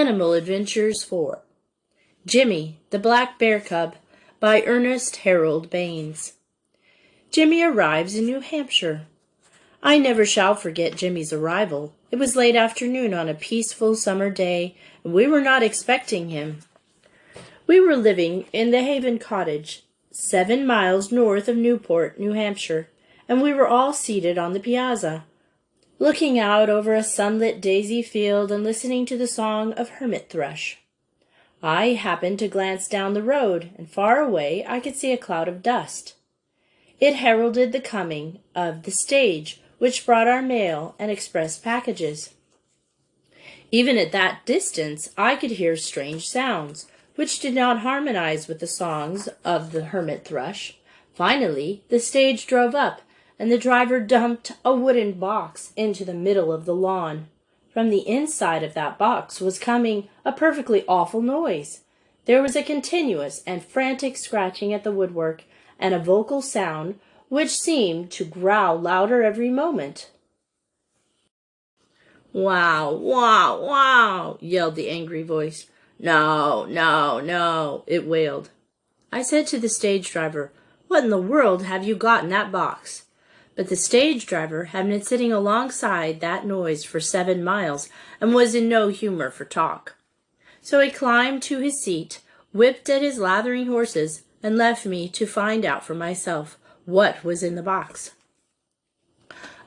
Animal Adventures 4. Jimmie, the Black Bear Cub, by Ernest Harold Baines. Jimmie arrives in New Hampshire. I never shall forget Jimmie's arrival. It was late afternoon on a peaceful summer day, and we were not expecting him. We were living in the Haven Cottage, 7 miles north of Newport, New Hampshire, and we were all seated on the piazza, looking out over a sunlit daisy field and listening to the song of hermit thrush. I happened to glance down the road, and far away I could see a cloud of dust. It heralded the coming of the stage, which brought our mail and express packages. Even at that distance I could hear strange sounds, which did not harmonize with the songs of the hermit thrush. Finally, the stage drove up, and the driver dumped a wooden box into the middle of the lawn. From the inside of that box was coming a perfectly awful noise. There was a continuous and frantic scratching at the woodwork, and a vocal sound which seemed to growl louder every moment. "Wow, wow, wow!" yelled the angry voice. "No, no, no!" it wailed. I said to the stage driver, "What in the world have you got in that box?" But the stage driver had been sitting alongside that noise for 7 miles and was in no humor for talk. So he climbed to his seat, whipped at his lathering horses, and left me to find out for myself what was in the box.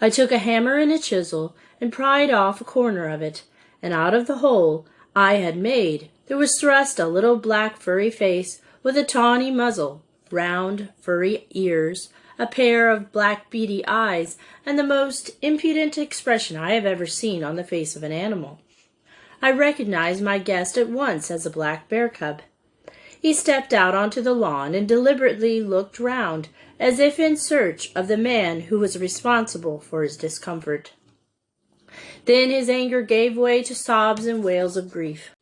I took a hammer and a chisel and pried off a corner of it, and out of the hole I had made there was thrust a little black furry face with a tawny muzzle, round furry ears, a pair of black beady eyes, and the most impudent expression I have ever seen on the face of an animal. I recognized my guest at once as a black bear cub. He stepped out onto the lawn and deliberately looked round, as if in search of the man who was responsible for his discomfort. Then his anger gave way to sobs and wails of grief.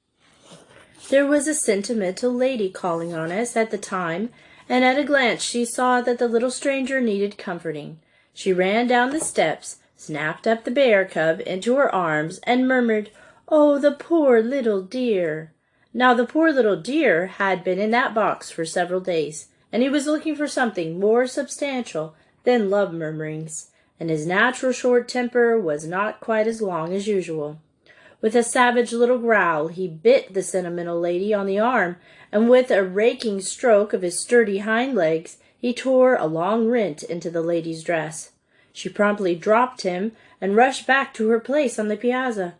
There was a sentimental lady calling on us at the time, and at a glance she saw that the little stranger needed comforting. She ran down the steps, snapped up the bear cub into her arms, and murmured, "Oh, the poor little dear!" Now the poor little dear had been in that box for several days, and he was looking for something more substantial than love murmurings, and his natural short temper was not quite as long as usual. With a savage little growl, he bit the sentimental lady on the arm, and with a raking stroke of his sturdy hind legs, he tore a long rent into the lady's dress. She promptly dropped him and rushed back to her place on the piazza.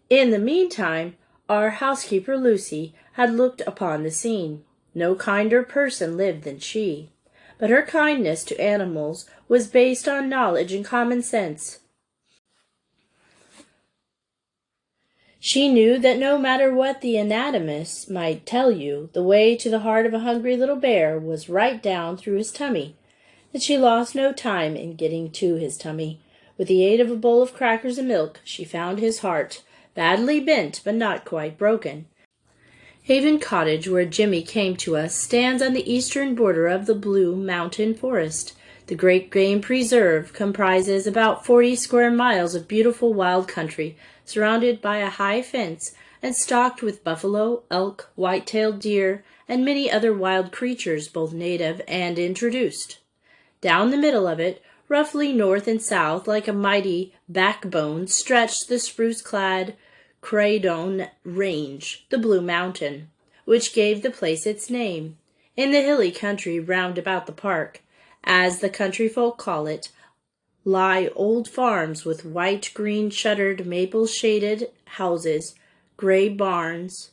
In the meantime, our housekeeper Lucy had looked upon the scene. No kinder person lived than she, but her kindness to animals was based on knowledge and common sense. She knew that no matter what the anatomist might tell you, the way to the heart of a hungry little bear was right down through his tummy, and she lost no time in getting to his tummy. With the aid of a bowl of crackers and milk, she found his heart, badly bent but not quite broken. Haven Cottage, where Jimmie came to us, stands on the eastern border of the Blue Mountain Forest. The Great Game Preserve comprises about 40 square miles of beautiful wild country, surrounded by a high fence and stocked with buffalo, elk, white-tailed deer, and many other wild creatures, both native and introduced. Down the middle of it, roughly north and south, like a mighty backbone, stretched the spruce-clad Craydon Range, the Blue Mountain, which gave the place its name. In the hilly country round about the park, as the country folk call it, lie old farms with white-green shuttered maple-shaded houses, gray barns,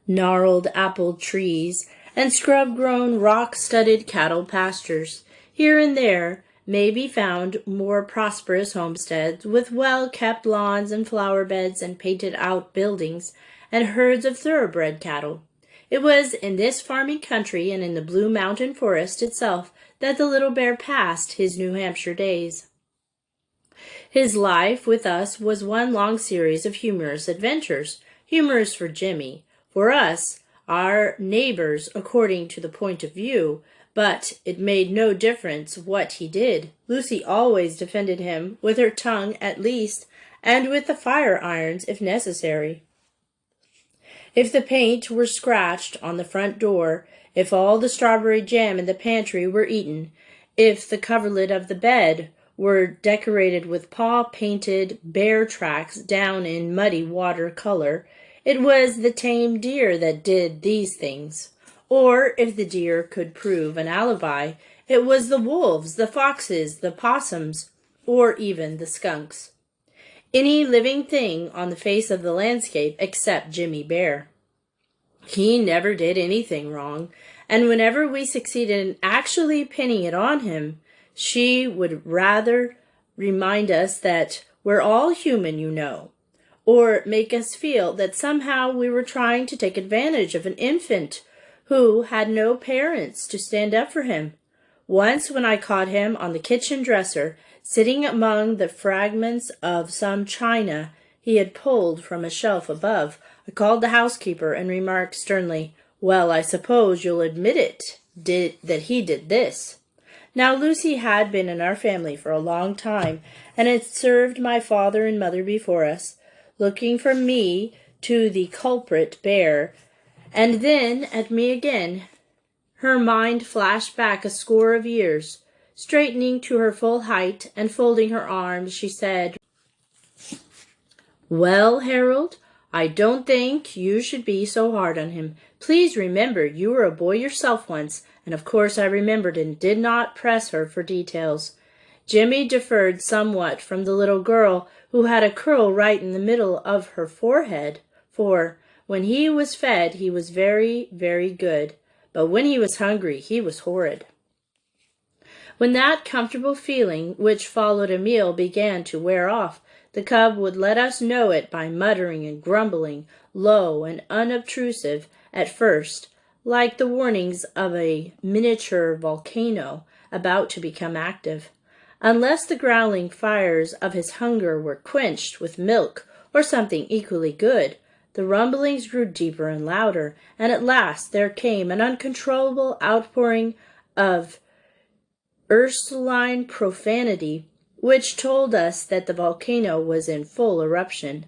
gnarled apple trees, and scrub-grown rock-studded cattle pastures. Here and there may be found more prosperous homesteads with well-kept lawns and flower beds and painted-out buildings and herds of thoroughbred cattle. It was in this farming country and in the Blue Mountain Forest itself that the little bear passed his New Hampshire days. His life with us was one long series of humorous adventures, humorous for Jimmie, for us, our neighbors according to the point of view, but it made no difference what he did. Lucy always defended him with her tongue at least, and with the fire irons if necessary. If the paint were scratched on the front door, if all the strawberry jam in the pantry were eaten, if the coverlid of the bed were decorated with paw-painted bear tracks down in muddy water color, it was the tame deer that did these things. Or, if the deer could prove an alibi, it was the wolves, the foxes, the possums, or even the skunks. Any living thing on the face of the landscape except Jimmie Bear. He never did anything wrong, and whenever we succeeded in actually pinning it on him, she would rather remind us that we're all human, you know, or make us feel that somehow we were trying to take advantage of an infant who had no parents to stand up for him. Once when I caught him on the kitchen dresser, sitting among the fragments of some china he had pulled from a shelf above, I called the housekeeper and remarked sternly, "Well, I suppose you'll admit that he did this." Now Lucy had been in our family for a long time, and had served my father and mother before us, looking from me to the culprit bear, and then at me again. Her mind flashed back a score of years. Straightening to her full height and folding her arms, she said, "Well, Harold, I don't think you should be so hard on him. Please remember you were a boy yourself once," and of course I remembered and did not press her for details. Jimmie differed somewhat from the little girl who had a curl right in the middle of her forehead, for when he was fed he was very, very good, but when he was hungry he was horrid. When that comfortable feeling which followed a meal began to wear off, the cub would let us know it by muttering and grumbling, low and unobtrusive at first, like the warnings of a miniature volcano about to become active. Unless the growling fires of his hunger were quenched with milk or something equally good, the rumblings grew deeper and louder, and at last there came an uncontrollable outpouring of Ursuline profanity, which told us that the volcano was in full eruption.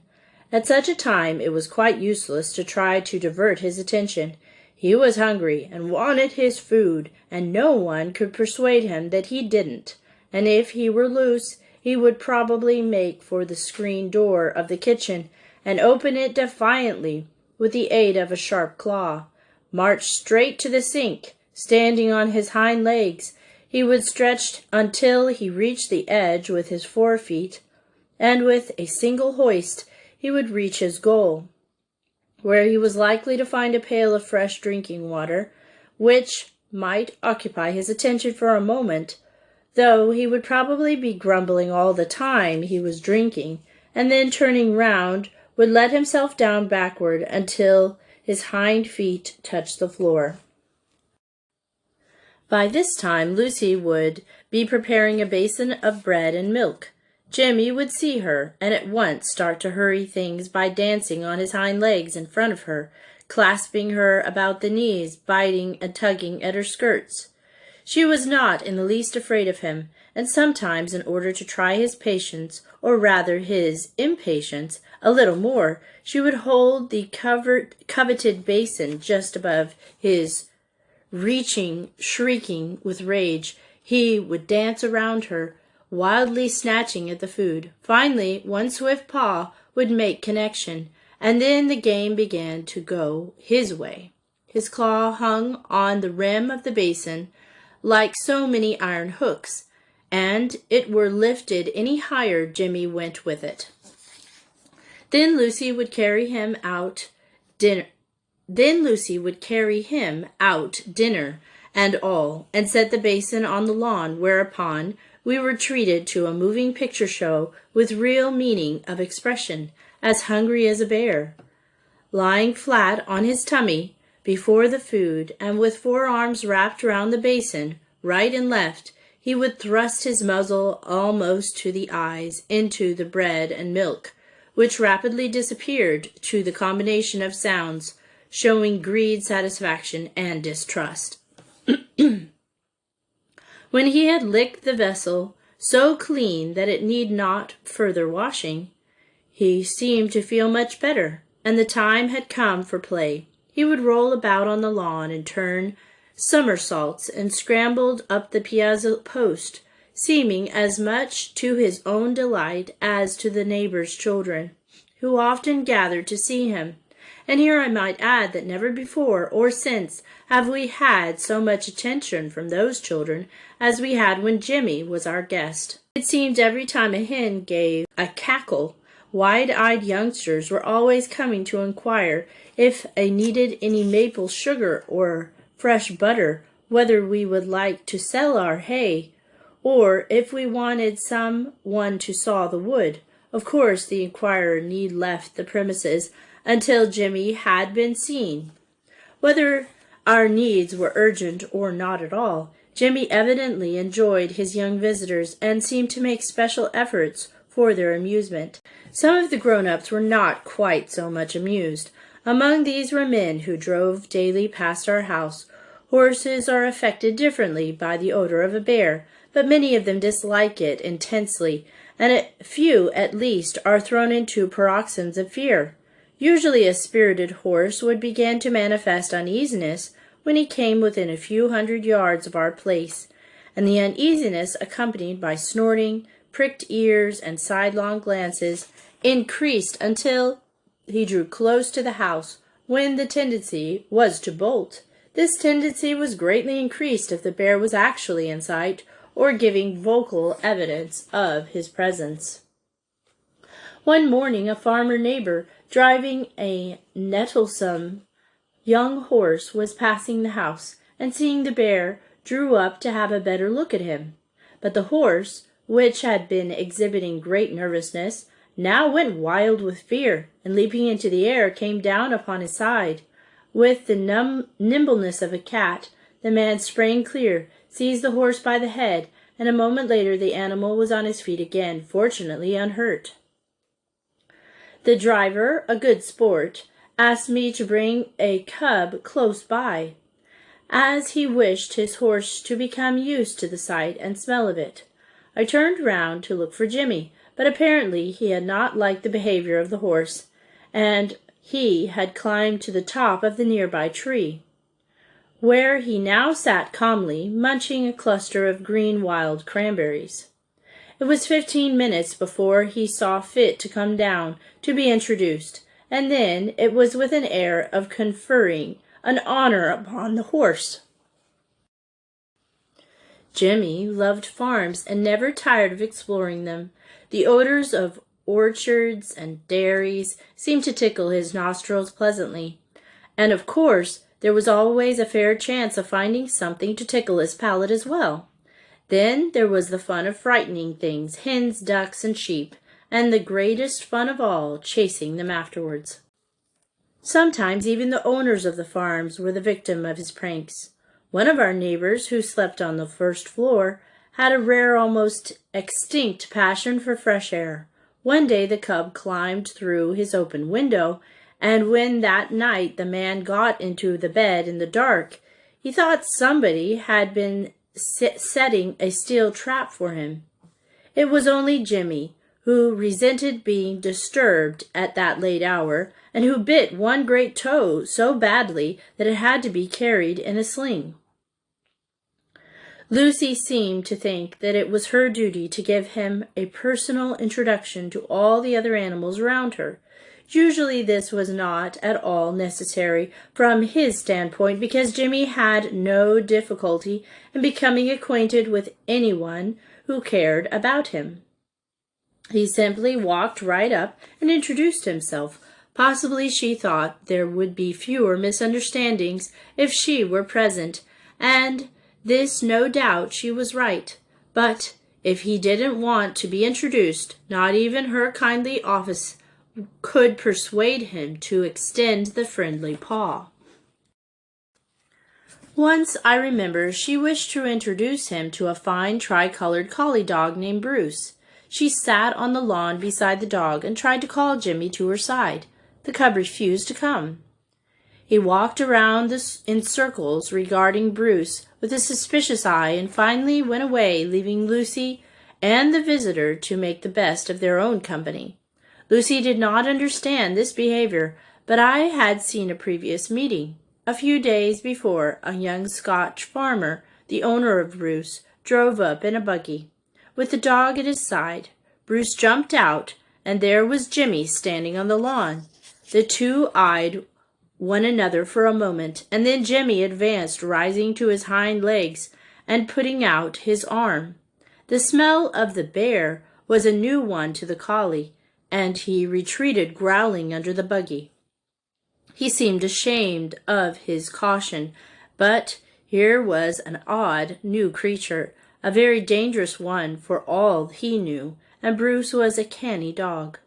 At such a time it was quite useless to try to divert his attention. He was hungry and wanted his food, and no one could persuade him that he didn't, and if he were loose, he would probably make for the screen door of the kitchen and open it defiantly with the aid of a sharp claw, march straight to the sink, standing on his hind legs. He would stretch until he reached the edge with his forefeet, and with a single hoist he would reach his goal, where he was likely to find a pail of fresh drinking water, which might occupy his attention for a moment, though he would probably be grumbling all the time he was drinking, and then turning round would let himself down backward until his hind feet touched the floor. By this time Lucy would be preparing a basin of bread and milk. Jimmie would see her, and at once start to hurry things by dancing on his hind legs in front of her, clasping her about the knees, biting and tugging at her skirts. She was not in the least afraid of him, and sometimes, in order to try his patience, or rather his impatience, a little more, she would hold the coveted basin just above his reaching, shrieking with rage. He would dance around her, wildly snatching at the food. Finally, one swift paw would make connection, and then the game began to go his way. His claw hung on the rim of the basin like so many iron hooks, and it were lifted any higher Jimmie went with it. Then Lucy would carry him out dinner and all, and set the basin on the lawn, whereupon we were treated to a moving picture show with real meaning of expression, as hungry as a bear. Lying flat on his tummy before the food, and with forearms wrapped round the basin, right and left, he would thrust his muzzle almost to the eyes into the bread and milk, which rapidly disappeared to the combination of sounds, showing greed, satisfaction, and distrust. When he had licked the vessel so clean that it need not further washing, He seemed to feel much better, and the time had come for play. He would roll about on the lawn and turn somersaults and scrambled up the piazza post, seeming as much to his own delight as to the neighbors' children, who often gathered to see him. And here I might add that never before or since have we had so much attention from those children as we had when Jimmie was our guest. It seemed every time a hen gave a cackle, wide-eyed youngsters were always coming to inquire if I needed any maple sugar or fresh butter, whether we would like to sell our hay, or if we wanted some one to saw the wood. Of course, the inquirer need left the premises until Jimmie had been seen. Whether our needs were urgent or not at all, Jimmie evidently enjoyed his young visitors and seemed to make special efforts for their amusement. Some of the grown-ups were not quite so much amused. Among these were men who drove daily past our house. Horses are affected differently by the odor of a bear, but many of them dislike it intensely, and a few at least are thrown into paroxysms of fear. Usually a spirited horse would begin to manifest uneasiness when he came within a few hundred yards of our place, and the uneasiness, accompanied by snorting, pricked ears, and sidelong glances, increased until he drew close to the house, when the tendency was to bolt. This tendency was greatly increased if the bear was actually in sight or giving vocal evidence of his presence. One morning a farmer neighbor, driving a nettlesome young horse, was passing the house, and seeing the bear, drew up to have a better look at him. But the horse, which had been exhibiting great nervousness, now went wild with fear, and leaping into the air, came down upon his side. With the nimbleness of a cat, the man sprang clear, seized the horse by the head, and a moment later the animal was on his feet again, fortunately unhurt. The driver, a good sport, asked me to bring a cub close by, as he wished his horse to become used to the sight and smell of it. I turned round to look for Jimmie, but apparently he had not liked the behavior of the horse, and he had climbed to the top of the nearby tree, where he now sat calmly munching a cluster of green wild cranberries. It was 15 minutes before he saw fit to come down to be introduced, and then it was with an air of conferring an honor upon the horse. Jimmie loved farms and never tired of exploring them. The odors of orchards and dairies seemed to tickle his nostrils pleasantly, and of course there was always a fair chance of finding something to tickle his palate as well. Then there was the fun of frightening things, hens, ducks, and sheep, and the greatest fun of all, chasing them afterwards. Sometimes even the owners of the farms were the victim of his pranks. One of our neighbors, who slept on the first floor, had a rare, almost extinct passion for fresh air. One day the cub climbed through his open window, and when that night the man got into the bed in the dark, he thought somebody had been setting a steel trap for him. It was only Jimmie, who resented being disturbed at that late hour, and who bit one great toe so badly that it had to be carried in a sling. Lucy seemed to think that it was her duty to give him a personal introduction to all the other animals around her. Usually this was not at all necessary from his standpoint, because Jimmie had no difficulty in becoming acquainted with anyone who cared about him. He simply walked right up and introduced himself. Possibly she thought there would be fewer misunderstandings if she were present, and this no doubt she was right. But if he didn't want to be introduced, not even her kindly office could persuade him to extend the friendly paw. Once, I remember, she wished to introduce him to a fine tricolored collie dog named Bruce. She sat on the lawn beside the dog and tried to call Jimmie to her side. The cub refused to come. He walked around in circles regarding Bruce with a suspicious eye, and finally went away, leaving Lucy and the visitor to make the best of their own company. Lucy did not understand this behavior, but I had seen a previous meeting. A few days before, a young Scotch farmer, the owner of Bruce, drove up in a buggy. With the dog at his side, Bruce jumped out, and there was Jimmie standing on the lawn. The two eyed one another for a moment, and then Jimmie advanced, rising to his hind legs and putting out his arm. The smell of the bear was a new one to the collie, and he retreated growling under the buggy. He seemed ashamed of his caution, but here was an odd new creature, a very dangerous one for all he knew, and Bruce was a canny dog.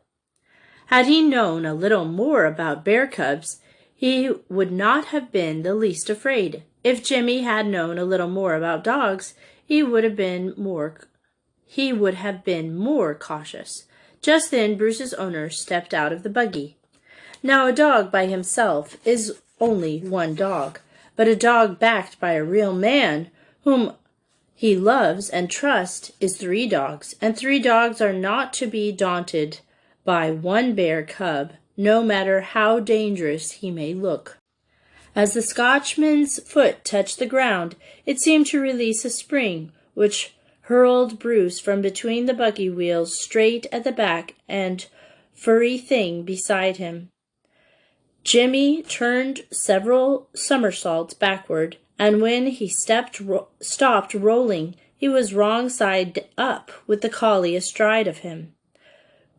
Had he known a little more about bear cubs, he would not have been the least afraid. If Jimmie had known a little more about dogs, he would have been more cautious. Just then Bruce's owner stepped out of the buggy. Now a dog by himself is only one dog, but a dog backed by a real man whom he loves and trusts is 3 dogs, and 3 dogs are not to be daunted by one bear cub, no matter how dangerous he may look. As the Scotchman's foot touched the ground, it seemed to release a spring, which hurled Bruce from between the buggy wheels straight at the back and furry thing beside him. Jimmie turned several somersaults backward, and when he stopped rolling, he was wrong side up with the collie astride of him.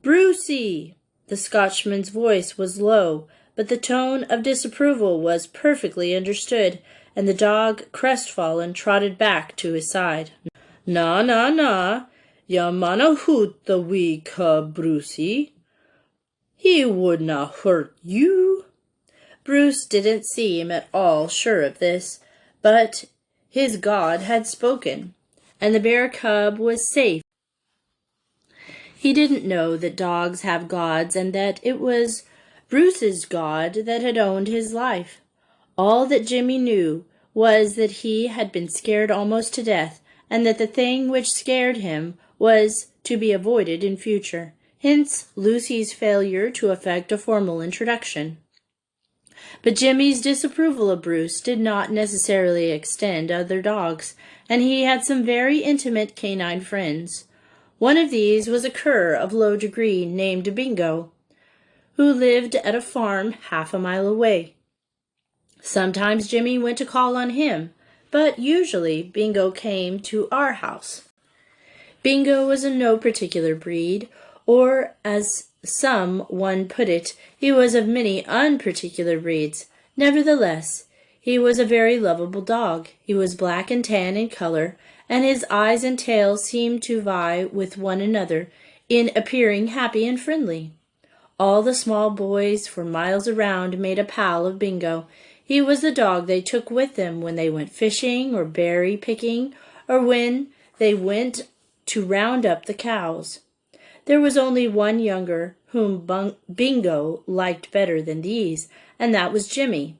"Brucey!" The Scotchman's voice was low, but the tone of disapproval was perfectly understood, and the dog, crestfallen, trotted back to his side. "Na, na, na, ya mauna hoot the wee cub, Brucey. He would not hurt you." Bruce didn't seem at all sure of this, but his God had spoken, and the bear cub was safe. He didn't know that dogs have gods and that it was Bruce's God that had owned his life. All that Jimmie knew was that he had been scared almost to death, and that the thing which scared him was to be avoided in future. Hence Lucy's failure to effect a formal introduction. But Jimmie's disapproval of Bruce did not necessarily extend to other dogs, and he had some very intimate canine friends. One of these was a cur of low degree named Bingo, who lived at a farm half a mile away. Sometimes Jimmie went to call on him, but usually Bingo came to our house. Bingo was of no particular breed, or, as one put it, he was of many unparticular breeds. Nevertheless, he was a very lovable dog. He was black and tan in color, and his eyes and tail seemed to vie with one another in appearing happy and friendly. All the small boys for miles around made a pal of Bingo. He was the dog they took with them when they went fishing or berry picking, or when they went to round up the cows. There was only one younger whom Bingo liked better than these, and that was Jimmie.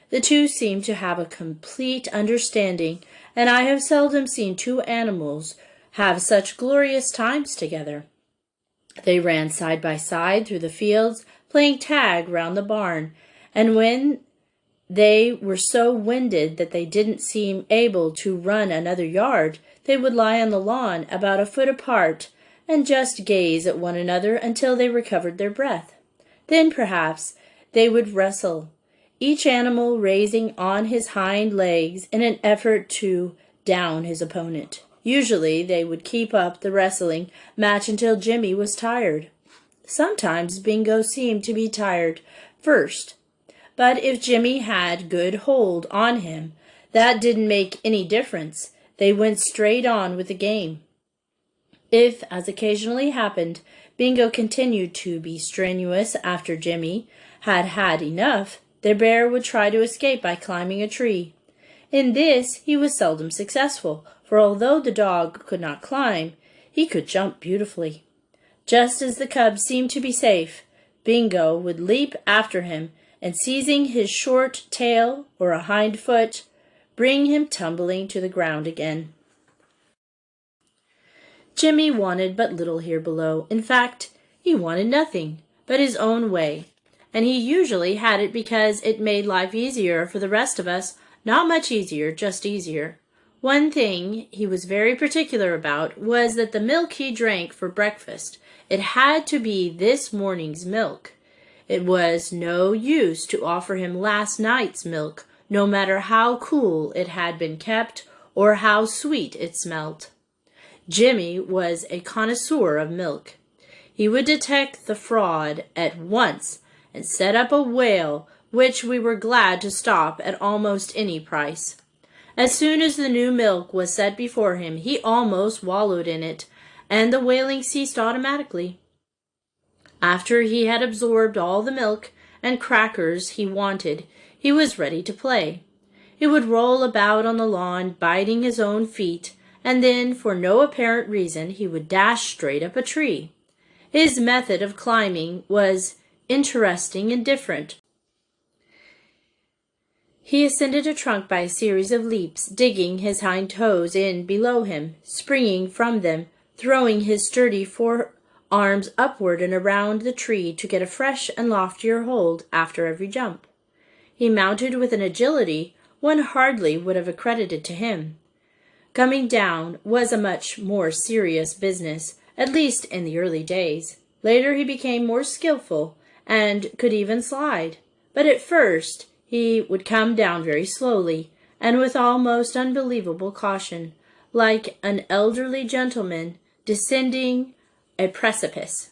The two seemed to have a complete understanding, and I have seldom seen 2 animals have such glorious times together. They ran side by side through the fields, playing tag round the barn, and when they were so winded that they didn't seem able to run another yard, they would lie on the lawn about a foot apart and just gaze at one another until they recovered their breath. Then perhaps they would wrestle, each animal raising on his hind legs in an effort to down his opponent. Usually they would keep up the wrestling match until Jimmie was tired. Sometimes Bingo seemed to be tired first, but if Jimmie had good hold on him, that didn't make any difference. They went straight on with the game. If, as occasionally happened, Bingo continued to be strenuous after Jimmie had had enough, the bear would try to escape by climbing a tree. In this he was seldom successful, for although the dog could not climb, he could jump beautifully. Just as the cub seemed to be safe, Bingo would leap after him, and seizing his short tail or a hind foot, bring him tumbling to the ground again. Jimmie wanted but little here below. In fact, He wanted nothing but his own way, and he usually had it because it made life easier for the rest of us. Not much easier, just easier. One thing he was very particular about was that the milk he drank for breakfast, it had to be this morning's milk. It was no use to offer him last night's milk, no matter how cool it had been kept or how sweet it smelt. Jimmie was a connoisseur of milk. He would detect the fraud at once and set up a wail which we were glad to stop at almost any price. As soon as the new milk was set before him, he almost wallowed in it, and the wailing ceased automatically. After he had absorbed all the milk and crackers he wanted, he was ready to play. He would roll about on the lawn, biting his own feet, and then, for no apparent reason, he would dash straight up a tree. His method of climbing was interesting and different. He ascended a trunk by a series of leaps, digging his hind toes in below him, springing from them, throwing his sturdy forearms upward and around the tree to get a fresh and loftier hold after every jump. He mounted with an agility one hardly would have accredited to him. Coming down was a much more serious business, at least in the early days. Later he became more skillful and could even slide, but at first he would come down very slowly and with almost unbelievable caution, like an elderly gentleman descending a precipice.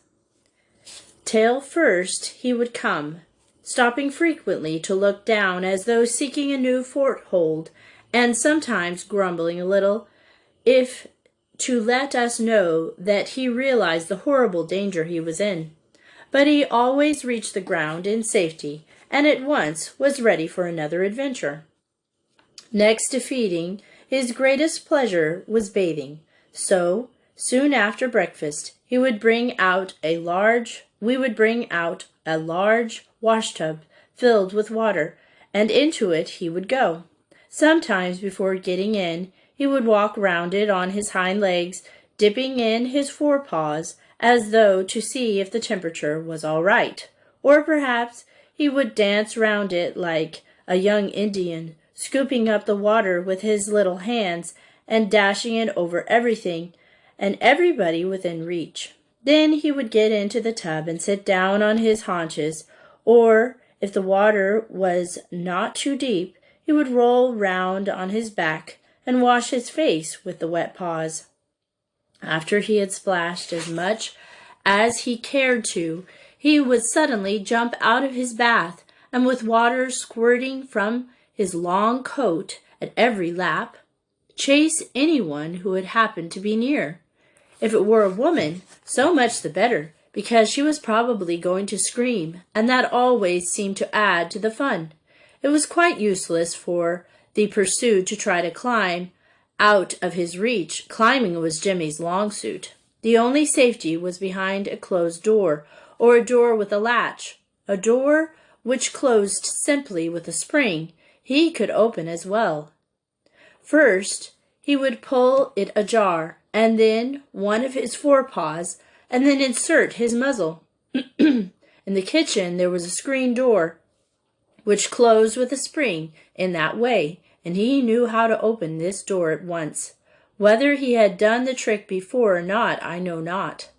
Tail first he would come, stopping frequently to look down as though seeking a new foothold, and sometimes grumbling a little, if to let us know that he realized the horrible danger he was in. But he always reached the ground in safety, and at once was ready for another adventure. Next to feeding, his greatest pleasure was bathing. So, soon after breakfast, we would bring out a large washtub filled with water, and into it he would go. Sometimes before getting in, he would walk round it on his hind legs, dipping in his forepaws as though to see if the temperature was all right. Or perhaps he would dance round it like a young Indian, scooping up the water with his little hands and dashing it over everything and everybody within reach. Then he would get into the tub and sit down on his haunches, or, if the water was not too deep, he would roll round on his back and wash his face with the wet paws. After he had splashed as much as he cared to, he would suddenly jump out of his bath, and with water squirting from his long coat at every lap, chase anyone who had happened to be near. If it were a woman, so much the better, because she was probably going to scream, and that always seemed to add to the fun. It was quite useless for the pursued to try to climb out of his reach. Climbing was Jimmie's long suit. The only safety was behind a closed door, or a door with a latch, a door which closed simply with a spring. He could open as well. First, he would pull it ajar, and then one of his forepaws, and then insert his muzzle. In the kitchen there was a screen door, which closed with a spring in that way, and he knew how to open this door at once. Whether he had done the trick before or not, I know not.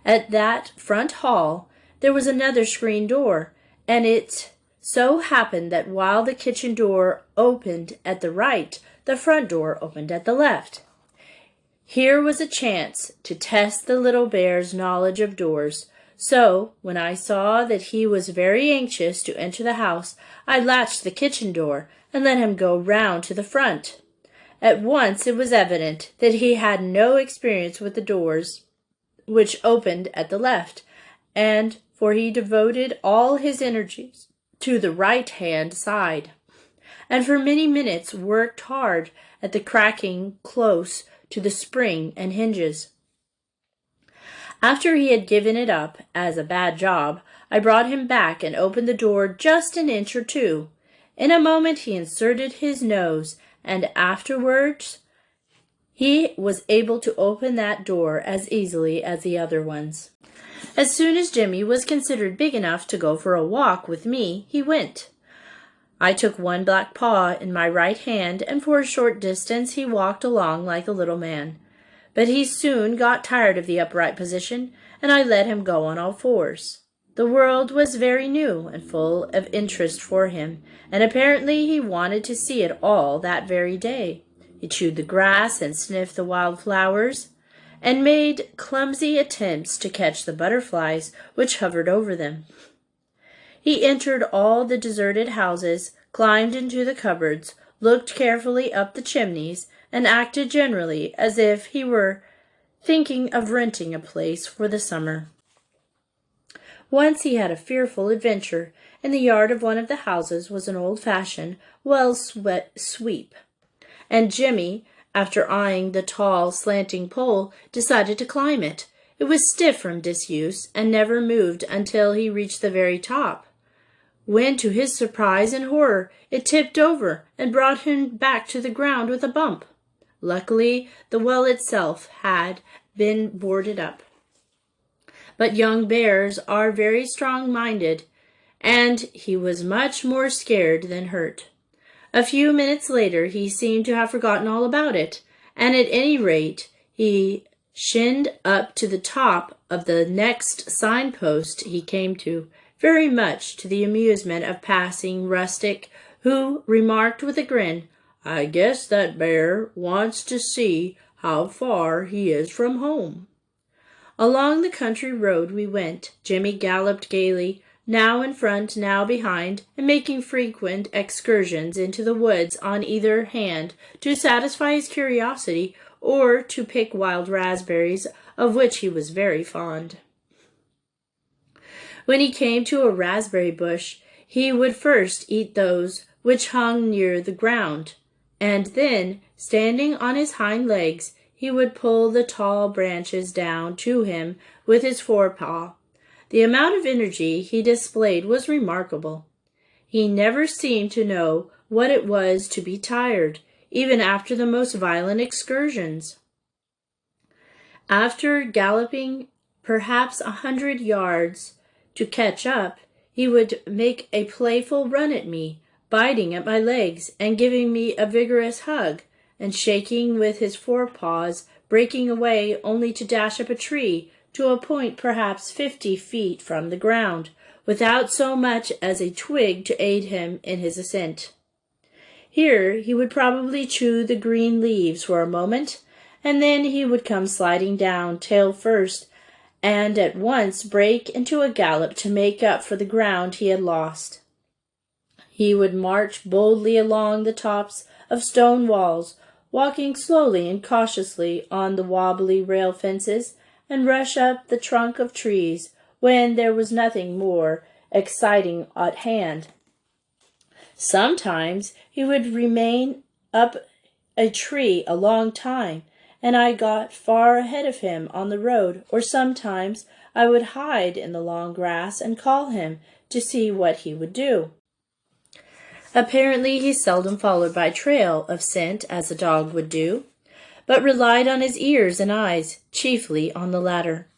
At that front hall there was another screen door, and it so happened that while the kitchen door opened at the right, the front door opened at the left. Here was a chance to test the little bear's knowledge of doors. So, when I saw that he was very anxious to enter the house, I latched the kitchen door and let him go round to the front. At once it was evident that he had no experience with the doors which opened at the left, and for he devoted all his energies to the right-hand side, and for many minutes worked hard at the cracking close to the spring and hinges. After he had given it up as a bad job, I brought him back and opened the door just an inch or two. In a moment he inserted his nose, and afterwards He was able to open that door as easily as the other ones. As soon as Jimmie was considered big enough to go for a walk with me, he went. I took one black paw in my right hand, and for a short distance he walked along like a little man. But he soon got tired of the upright position, and I let him go on all fours. The world was very new and full of interest for him, and apparently he wanted to see it all that very day. He chewed the grass and sniffed the wild flowers, and made clumsy attempts to catch the butterflies which hovered over them. He entered all the deserted houses, climbed into the cupboards, looked carefully up the chimneys, and acted generally as if he were thinking of renting a place for the summer. Once he had a fearful adventure. In the yard of one of the houses was an old-fashioned, well-swept sweep, and Jimmie, after eyeing the tall, slanting pole, decided to climb it. It was stiff from disuse, and never moved until he reached the very top, when, to his surprise and horror, it tipped over and brought him back to the ground with a bump. Luckily, the well itself had been boarded up. But young bears are very strong-minded, and he was much more scared than hurt. A few minutes later he seemed to have forgotten all about it, and at any rate he shinned up to the top of the next signpost he came to, very much to the amusement of passing rustic, who remarked with a grin, "I guess that bear wants to see how far he is from home." Along the country road we went. Jimmie galloped gaily, now in front, now behind, and making frequent excursions into the woods on either hand to satisfy his curiosity or to pick wild raspberries, of which he was very fond. When he came to a raspberry bush, he would first eat those which hung near the ground, and then, standing on his hind legs, he would pull the tall branches down to him with his forepaw. The amount of energy he displayed was remarkable. He never seemed to know what it was to be tired, even after the most violent excursions. After galloping perhaps 100 yards to catch up, he would make a playful run at me, biting at my legs and giving me a vigorous hug, and shaking with his forepaws, breaking away only to dash up a tree to a point perhaps 50 feet from the ground, without so much as a twig to aid him in his ascent. Here he would probably chew the green leaves for a moment, and then he would come sliding down, tail first, and at once break into a gallop to make up for the ground he had lost. He would march boldly along the tops of stone walls, walking slowly and cautiously on the wobbly rail fences, and rush up the trunk of trees when there was nothing more exciting at hand. Sometimes he would remain up a tree a long time, and I got far ahead of him on the road, or sometimes I would hide in the long grass and call him to see what he would do. Apparently he seldom followed by trail of scent as a dog would do, but relied on his ears and eyes, chiefly on the latter.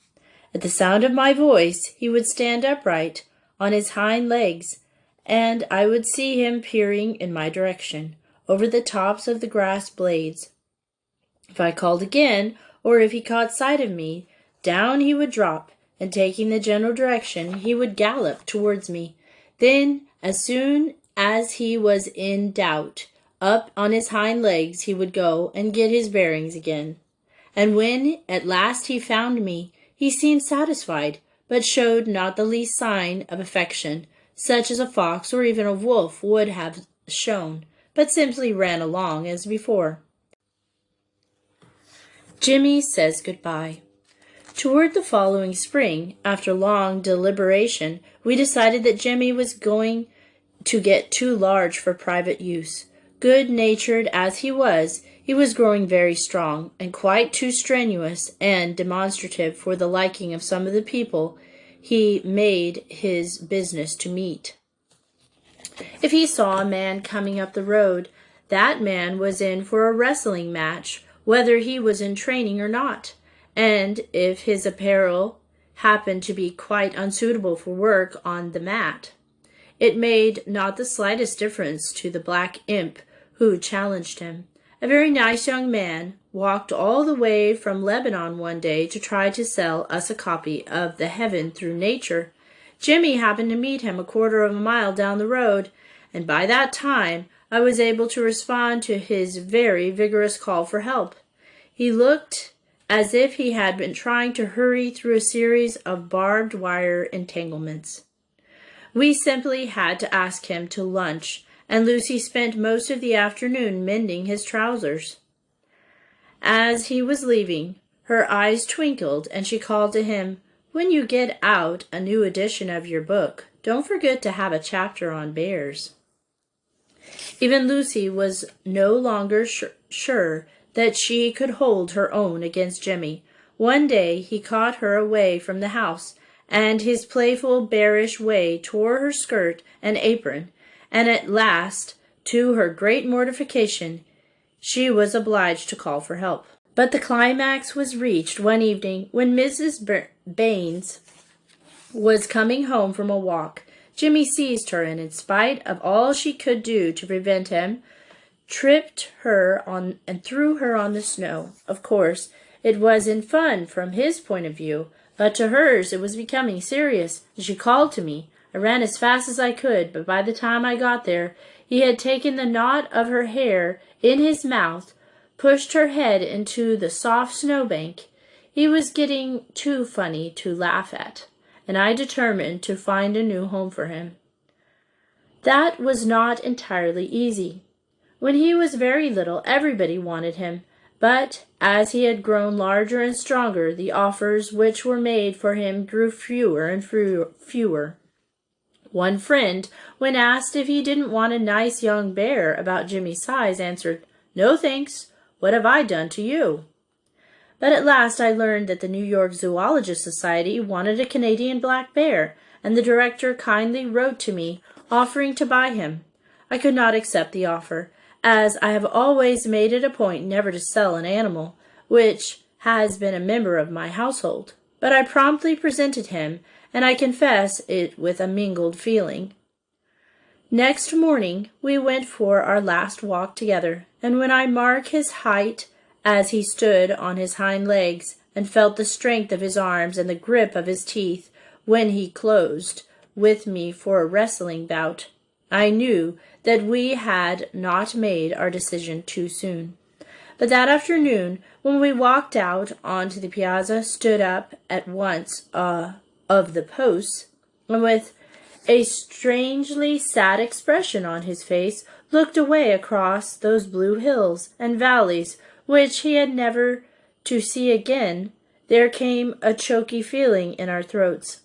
At the sound of my voice he would stand upright on his hind legs, and I would see him peering in my direction, over the tops of the grass blades. If I called again, or if he caught sight of me, down he would drop, and taking the general direction, he would gallop towards me. Then, as soon as he was in doubt, up on his hind legs he would go and get his bearings again. And when at last he found me, he seemed satisfied, but showed not the least sign of affection, such as a fox or even a wolf would have shown, but simply ran along as before. Jimmie says goodbye. Toward the following spring, after long deliberation, we decided that Jimmie was going to get too large for private use. Good-natured as he was growing very strong, and quite too strenuous and demonstrative for the liking of some of the people he made his business to meet. If he saw a man coming up the road, that man was in for a wrestling match whether he was in training or not, and if his apparel happened to be quite unsuitable for work on the mat. It made not the slightest difference to the black imp who challenged him. A very nice young man walked all the way from Lebanon one day to try to sell us a copy of The Heaven Through Nature. Jimmie happened to meet him a quarter of a mile down the road, and by that time I was able to respond to his very vigorous call for help. He looked as if he had been trying to hurry through a series of barbed wire entanglements. We simply had to ask him to lunch, and Lucy spent most of the afternoon mending his trousers. As he was leaving, her eyes twinkled, and she called to him, "When you get out a new edition of your book, don't forget to have a chapter on bears." Even Lucy was no longer sure that she could hold her own against Jimmie. One day he caught her away from the house, and his playful, bearish way tore her skirt and apron, and at last, to her great mortification, she was obliged to call for help. But the climax was reached one evening when Mrs. Baines was coming home from a walk. Jimmie seized her, and in spite of all she could do to prevent him, tripped her on and threw her on the snow. Of course, it was in fun from his point of view, but to hers it was becoming serious, and she called to me. I ran as fast as I could, but by the time I got there, he had taken the knot of her hair in his mouth, pushed her head into the soft snowbank. He was getting too funny to laugh at, and I determined to find a new home for him. That was not entirely easy. When he was very little, everybody wanted him, but as he had grown larger and stronger, the offers which were made for him grew fewer and fewer. One friend, when asked if he didn't want a nice young bear about Jimmie's size, answered, "No, thanks. What have I done to you?" But at last I learned that the New York Zoological Society wanted a Canadian black bear, and the director kindly wrote to me, offering to buy him. I could not accept the offer, as I have always made it a point never to sell an animal which has been a member of my household. But I promptly presented him, and I confess it with a mingled feeling. Next morning we went for our last walk together, and when I marked his height as he stood on his hind legs, and felt the strength of his arms and the grip of his teeth when he closed with me for a wrestling bout, I knew that we had not made our decision too soon. But that afternoon, when we walked out onto the piazza, stood up at once of the posts, and with a strangely sad expression on his face, looked away across those blue hills and valleys which he had never to see again, there came a choky feeling in our throats.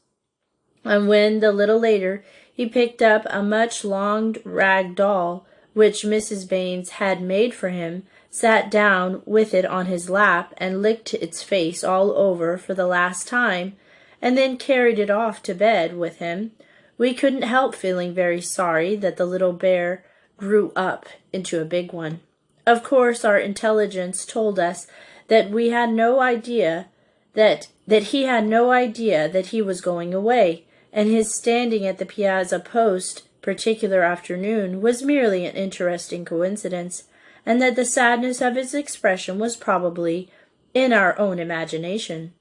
And when, a little later, he picked up a much-longed rag doll, which Mrs. Baines had made for him, sat down with it on his lap, and licked its face all over for the last time, and then carried it off to bed with him, we couldn't help feeling very sorry that the little bear grew up into a big one. Of course, our intelligence told us that we had no idea that he had no idea that he was going away, and his standing at the piazza post particular afternoon was merely an interesting coincidence, and that the sadness of his expression was probably in our own imagination.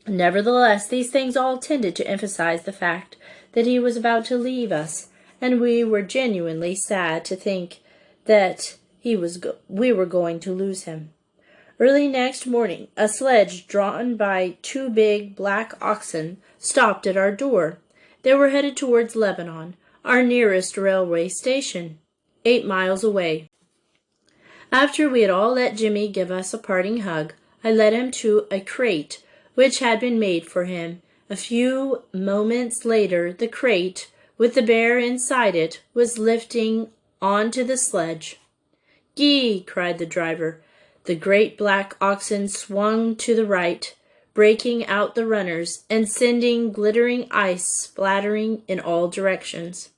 Nevertheless, these things all tended to emphasize the fact that he was about to leave us, and we were genuinely sad to think that we were going to lose him. Early next morning, a sledge drawn by 2 big black oxen stopped at our door. They were headed towards Lebanon, our nearest railway station, 8 miles away. After we had all let Jimmie give us a parting hug, I led him to a crate which had been made for him. A few moments later, the crate, with the bear inside it, was lifting onto the sledge. "Gee!" cried the driver. The great black oxen swung to the right, breaking out the runners and sending glittering ice splattering in all directions.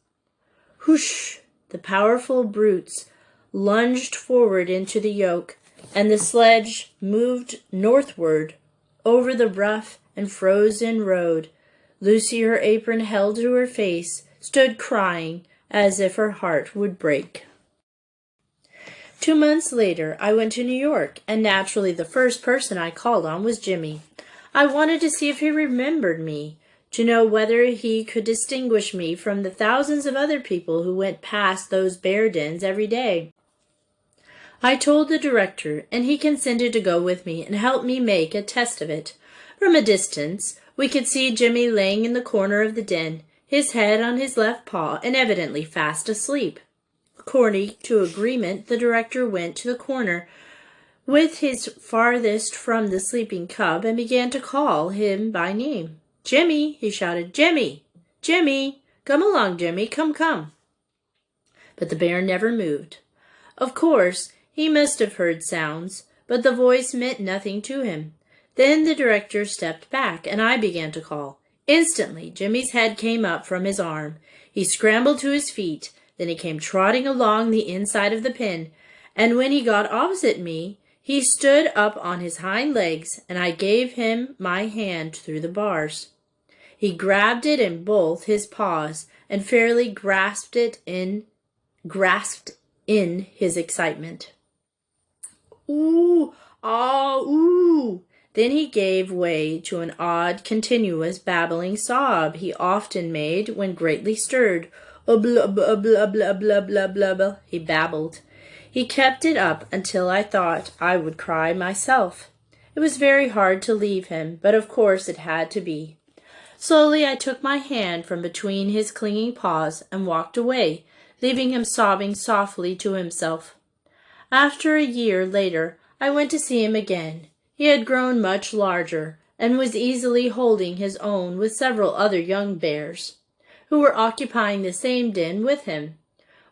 Whoosh! The powerful brutes lunged forward into the yoke. and the sledge moved northward over the rough and frozen road. Lucy, her apron held to her face, stood crying as if her heart would break. 2 months later, I went to New York, and naturally the first person I called on was Jimmie. I wanted to see if he remembered me, to know whether he could distinguish me from the thousands of other people who went past those bear dens every day. I told the director, and he consented to go with me and help me make a test of it. From a distance, we could see Jimmie laying in the corner of the den, his head on his left paw and evidently fast asleep. According to agreement, the director went to the corner with his farthest from the sleeping cub and began to call him by name. "Jimmie," he shouted, "Jimmie! Jimmie! Come along, Jimmie, come." But the bear never moved. Of course, he must have heard sounds, but the voice meant nothing to him. Then the director stepped back, and I began to call. Instantly, Jimmie's head came up from his arm. He scrambled to his feet. Then he came trotting along the inside of the pen, and when he got opposite me, he stood up on his hind legs, and I gave him my hand through the bars. He grabbed it in both his paws and fairly grasped in his excitement. "Ooh, ah, ooh!" Then he gave way to an odd, continuous, babbling sob he often made when greatly stirred. "Blah, blah, blah, blah, blah, blah, blah, blah," he babbled. He kept it up until I thought I would cry myself. It was very hard to leave him, but of course it had to be. Slowly I took my hand from between his clinging paws and walked away, leaving him sobbing softly to himself. After a year later, I went to see him again. He had grown much larger and was easily holding his own with several other young bears, who were occupying the same den with him.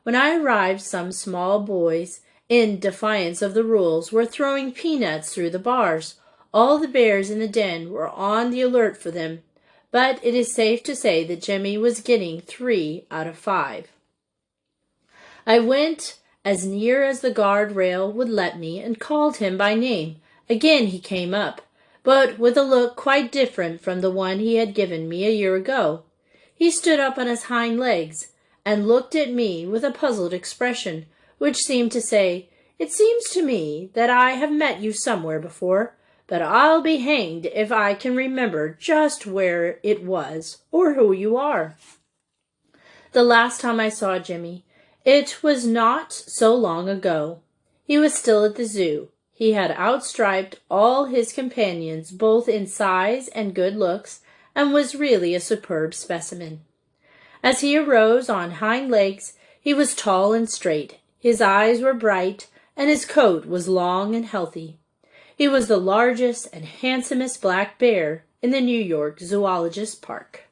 When I arrived, some small boys, in defiance of the rules, were throwing peanuts through the bars. All the bears in the den were on the alert for them, but it is safe to say that Jimmie was getting 3 out of 5. I went as near as the guard rail would let me and called him by name. Again he came up, but with a look quite different from the one he had given me a year ago. He stood up on his hind legs and looked at me with a puzzled expression, which seemed to say, "It seems to me that I have met you somewhere before, but I'll be hanged if I can remember just where it was or who you are." The last time I saw Jimmie, it was not so long ago. He was still at the zoo. He had outstriped all his companions both in size and good looks, and was really a superb specimen. As he arose on hind legs, he was tall and straight. His eyes were bright, and his coat was long and healthy. He was the largest and handsomest black bear in the New York Zoologist Park.